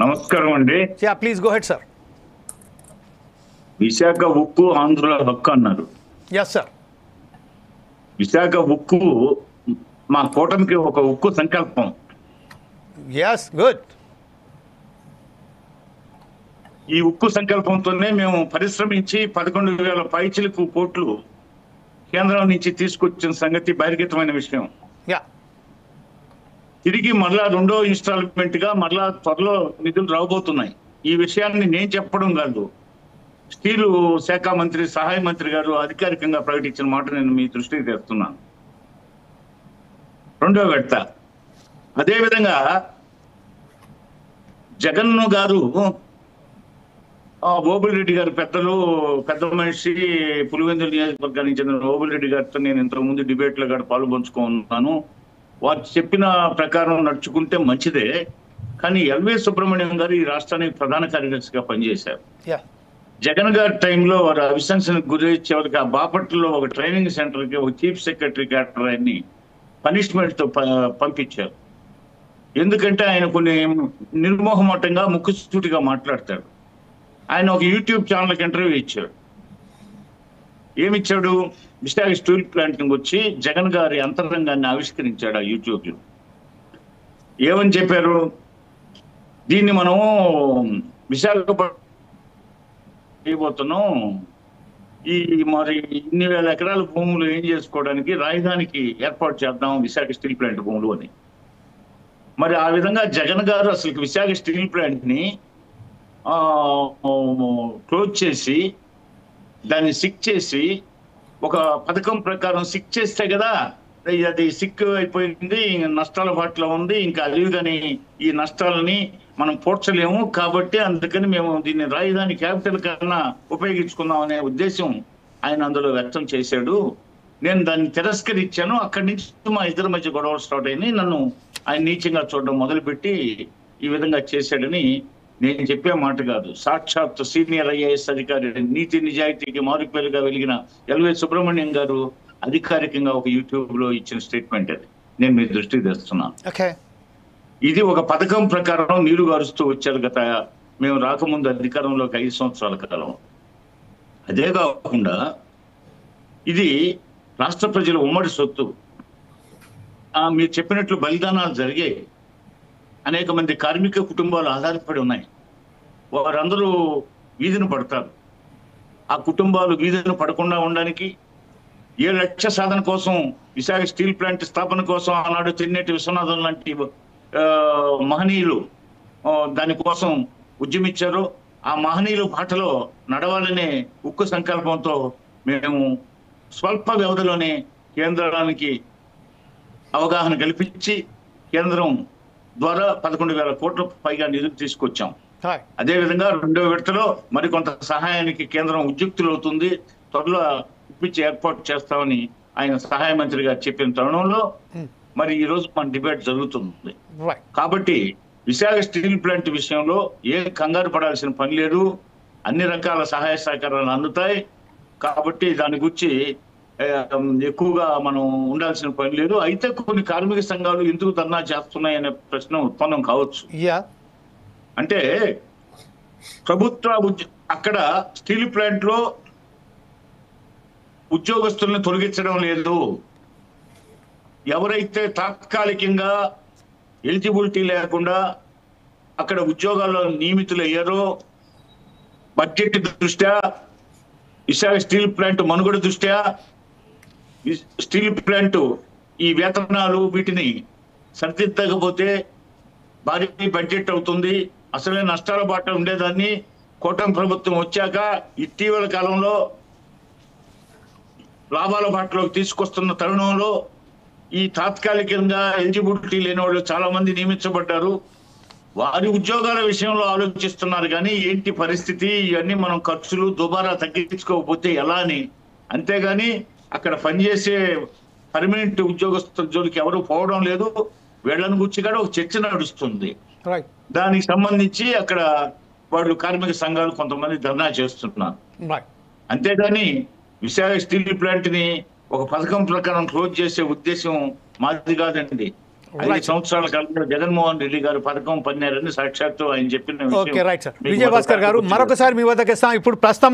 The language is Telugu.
నమస్కారం అండి. Please go head sir. Visakha ఉక్కు ఆంధ్రుల హక్కు అన్నారు. Yes sir. విశాఖ ఉక్కు మా కూటమికి ఒక ఉక్కు సంకల్పం. Yes, good. ఈ ఉక్కు సంకల్పంతోనే మేము పరిశ్రమించి 11,000 పైచిలకు కోట్లు కేంద్రం నుంచి తీసుకొచ్చిన సంగతి బహిర్గతమైన విషయం. తిరిగి మరలా రెండో ఇన్స్టాల్మెంట్ గా మరలా త్వరలో నిధులు రాబోతున్నాయి. ఈ విషయాన్ని నేను చెప్పడం కాదు, స్టీలు శాఖ మంత్రి సహాయ మంత్రి గారు అధికారికంగా ప్రకటించిన మాట నేను మీ దృష్టికి తెస్తున్నాను. రెండో విడత అదేవిధంగా జగన్ గారు ఓబుల్రెడ్డి గారు పెద్ద మనిషి పులివెందుల నియోజకవర్గానికి చెందిన ఓబుల్రెడ్డి గారితో నేను ఇంతకుముందు డిబేట్ లో కూడా పాల్పంచుకున్నాను. వారు చెప్పిన ప్రకారం నడుచుకుంటే మంచిదే, కానీ ఎల్వి సుబ్రహ్మణ్యం గారు ఈ రాష్ట్రానికి ప్రధాన కార్యదర్శిగా పనిచేశారు. జగన్ గారి టైంలో వారు అవిశ్వాసానికి గురి చివరికి ఆ బాపట్లలో ఒక ట్రైనింగ్ సెంటర్ కి ఒక చీఫ్ సెక్రటరీ క్యాడర్ ఆయన్ని పనిష్మెంట్ తో పంపించారు. ఎందుకంటే ఆయన కొన్ని నిర్మోహమాటంగా ముక్కుసూటిగా మాట్లాడతాడు. ఆయన ఒక యూట్యూబ్ ఛానల్కి ఇంటర్వ్యూ ఇచ్చాడు. ఏమిచ్చాడు? విశాఖ స్టీల్ ప్లాంట్ వచ్చి జగన్ గారి అంతరంగాన్ని ఆవిష్కరించాడు ఆ యూట్యూబ్ లో. ఏమని చెప్పారు? దీన్ని మనం విశాఖపట్నం చేయబోతున్నాం, ఈ మరి ఇన్ని వేల ఎకరాల భూములు ఏం చేసుకోవడానికి రాజధానికి ఏర్పాటు చేద్దాం విశాఖ స్టీల్ ప్లాంట్ భూములు అని. మరి ఆ విధంగా జగన్ గారు అసలు విశాఖ స్టీల్ ప్లాంట్ ని క్లోజ్ చేసి దాన్ని సిక్ చేసి ఒక పథకం ప్రకారం సిక్ చేస్తే కదా అది సిక్ అయిపోయింది, నష్టాల బాటలో ఉంది, ఇంకా అలివిగాని ఈ నష్టాలని మనం పోడ్చలేము, కాబట్టి అందుకని మేము దీన్ని రాజధాని క్యాపిటల్ కన్నా ఉపయోగించుకుందాం అనే ఉద్దేశం ఆయన అందులో వ్యక్తం చేశాడు. నేను దాన్ని తిరస్కరించాను. అక్కడి నుంచి మా ఇద్దరి మధ్య గొడవలు స్టార్ట్ అయినాయి. నన్ను ఆయన నీచంగా చూడడం మొదలుపెట్టి ఈ విధంగా చేశాడని నేను చెప్పే మాట కాదు. సాక్షాత్ సీనియర్ ఐఏఎస్ అధికారి, నీతి నిజాయితీకి మారుపేరుగా వెలిగిన ఎల్వి సుబ్రహ్మణ్యం గారు అధికారికంగా ఒక యూట్యూబ్ లో ఇచ్చిన స్టేట్మెంట్ అది నేను మీ దృష్టికి తెస్తున్నాను. ఇది ఒక పథకం ప్రకారం నీరు గారుస్తూ వచ్చారు గత మేము రాకముందు అధికారంలోకి 5 సంవత్సరాల కాలం. అదే కాకుండా ఇది రాష్ట్ర ప్రజల ఉమ్మడి సొత్తు. మీరు చెప్పినట్లు బలిదానాలు జరిగాయి. అనేక మంది కార్మిక కుటుంబాలు ఆధారపడి ఉన్నాయి. వారందరూ వీధిన పడతారు. ఆ కుటుంబాలు వీధిన పడకుండా ఉండడానికి 7 లక్షల సాధన కోసం విశాఖ స్టీల్ ప్లాంట్ స్థాపన కోసం ఆనాడు చెన్నెటి విశ్వనాథం లాంటి మహనీయులు దానికోసం ఉద్యమించారు. ఆ మహనీయుల బాటలో నడవాలనే ఉక్కు సంకల్పంతో మేము స్వల్ప వ్యవధిలోనే కేంద్రానికి అవగాహన కల్పించి కేంద్రం ద్వారా 11,000 కోట్ల పైగా నిధులు తీసుకొచ్చాం. అదేవిధంగా రెండో విడతలో మరికొంత సహాయానికి కేంద్రం ఉద్యుక్తులవుతుంది, త్వరలో ఇప్పించి ఏర్పాటు చేస్తామని ఆయన సహాయ మంత్రి గారు చెప్పిన తరుణంలో మరి ఈ రోజు మన డిబేట్ జరుగుతుంది. కాబట్టి విశాఖ స్టీల్ ప్లాంట్ విషయంలో ఏ కంగారు పడాల్సిన పని లేదు. అన్ని రకాల సహాయ సహకారాలు అందుతాయి. కాబట్టి దాని గురించి ఎక్కువగా మనం ఉండాల్సిన పని లేదు. అయితే కొన్ని కార్మిక సంఘాలు ఎందుకు ధర్నా చేస్తున్నాయనే ప్రశ్న ఉత్పన్నం కావచ్చు. అంటే ప్రభుత్వ అక్కడ స్టీల్ ప్లాంట్ లో ఉద్యోగస్తులను తొలగించడం లేదు. ఎవరైతే తాత్కాలికంగా ఎలిజిబిలిటీ లేకుండా అక్కడ ఉద్యోగాల్లో నియమితులయ్యారో బడ్జెట్ దృష్ట్యా, విశాఖ స్టీల్ ప్లాంట్ మనుగడ దృష్ట్యా, స్టీల్ ప్లాంట్ ఈ వేతనాలు వీటిని సరిదిద్దకపోతే భారీ బడ్జెట్ అవుతుంది, అసలే నష్టాల బాట ఉండేదాన్ని కూటమి ప్రభుత్వం వచ్చాక ఇటీవల కాలంలో లాభాల బాటలోకి తీసుకొస్తున్న తరుణంలో ఈ తాత్కాలికంగా ఎలిజిబిలిటీ లేని వాళ్ళు చాలా మంది నియమించబడ్డారు. వారి ఉద్యోగాల విషయంలో ఆలోచిస్తున్నారు. కానీ ఏంటి పరిస్థితి, ఇవన్నీ మనం ఖర్చులు దుబారా తగ్గించుకోకపోతే ఎలా అని. అంతేగాని అక్కడ పనిచేసే పర్మనెంట్ ఉద్యోగస్తుల జోలికి ఎవరు పోవడం లేదు. వీళ్ళని గురించి కూడా ఒక చర్చ నడుస్తుంది. దానికి సంబంధించి అక్కడ వాళ్ళు కార్మిక సంఘాలు కొంతమంది ధర్నా చేస్తున్నారు. అంతేగాని విశాఖ స్టీల్ ప్లాంట్ ని ఒక పథకం ప్రకారం క్లోజ్ చేసే ఉద్దేశం మాది కాదండి. 5 సంవత్సరాల కాలంలో జగన్మోహన్ రెడ్డి గారు పథకం పన్నారని సాక్షాత్తు ఆయన చెప్పిన విషయం ఓకే రైట్ సార్ మీకు విజయభాస్కర్ గారు మరొకసారి మరొకసారి మీ వద్దకు ఇస్తాం ఇప్పుడు ప్రస్తుతం